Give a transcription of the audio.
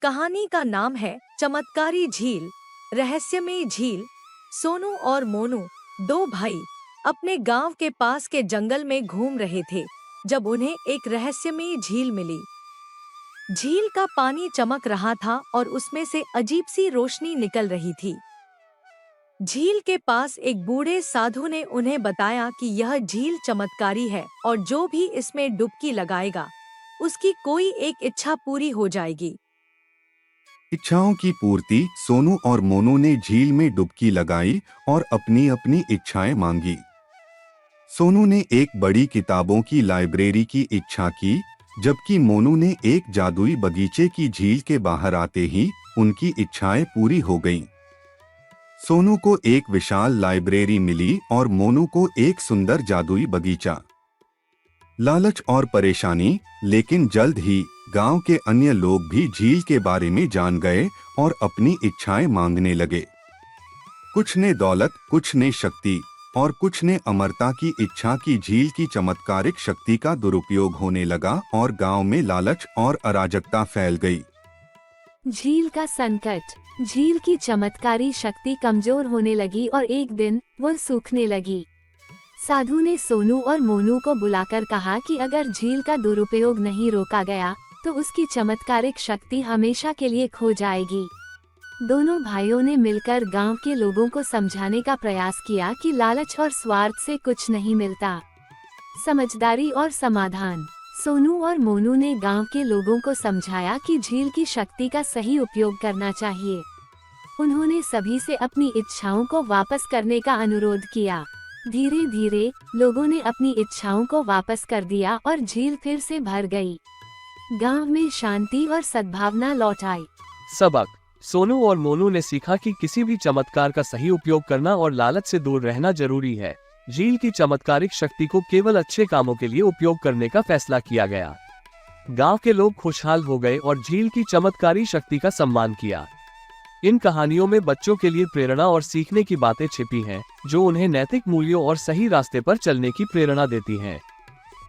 कहानी का नाम है चमत्कारी झील, रहस्यमयी झील। सोनू और मोनू, दो भाई, अपने गांव के पास के जंगल में घूम रहे थे जब उन्हें एक रहस्यमयी झील मिली। झील का पानी चमक रहा था और उसमें से अजीब सी रोशनी निकल रही थी। झील के पास एक बूढ़े साधु ने उन्हें बताया कि यह झील चमत्कारी है और जो भी इसमें डुबकी लगाएगा, उसकी कोई एक इच्छा पूरी हो जाएगी। इच्छाओं की पूर्ति। सोनू और मोनू ने झील में डुबकी लगाई और अपनी अपनी इच्छाएं मांगी। सोनू ने एक बड़ी किताबों की लाइब्रेरी की इच्छा की, जबकि मोनू ने एक जादुई बगीचे की। झील के बाहर आते ही उनकी इच्छाएं पूरी हो गईं। सोनू को एक विशाल लाइब्रेरी मिली और मोनू को एक सुंदर जादुई बगीचा। लालच और परेशानी। लेकिन जल्द ही गांव के अन्य लोग भी झील के बारे में जान गए और अपनी इच्छाएं मांगने लगे। कुछ ने दौलत, कुछ ने शक्ति और कुछ ने अमरता की इच्छा की। झील की चमत्कारिक शक्ति का दुरुपयोग होने लगा और गांव में लालच और अराजकता फैल गई। झील का संकट। झील की चमत्कारी शक्ति कमजोर होने लगी और एक दिन वह सूखने लगी। साधु ने सोनू और मोनू को बुलाकर कहा कि अगर झील का दुरुपयोग नहीं रोका गया तो उसकी चमत्कारिक शक्ति हमेशा के लिए खो जाएगी। दोनों भाइयों ने मिलकर गांव के लोगों को समझाने का प्रयास किया कि लालच और स्वार्थ से कुछ नहीं मिलता, समझदारी और समाधान। सोनू और मोनू ने गांव के लोगों को समझाया कि झील की शक्ति का सही उपयोग करना चाहिए। उन्होंने सभी से अपनी इच्छाओं को वापस करने का अनुरोध किया। धीरे धीरे लोगों ने अपनी इच्छाओं को वापस कर दिया और झील फिर से भर गई। गांव में शांति और सद्भावना लौट आई। सबक। सोनू और मोनू ने सीखा कि किसी भी चमत्कार का सही उपयोग करना और लालच से दूर रहना जरूरी है। झील की चमत्कारिक शक्ति को केवल अच्छे कामों के लिए उपयोग करने का फैसला किया गया। गांव के लोग खुशहाल हो गए और झील की चमत्कारी शक्ति का सम्मान किया। इन कहानियों में बच्चों के लिए प्रेरणा और सीखने की बातें छिपी हैं, जो उन्हें नैतिक मूल्यों और सही रास्ते पर चलने की प्रेरणा देती हैं।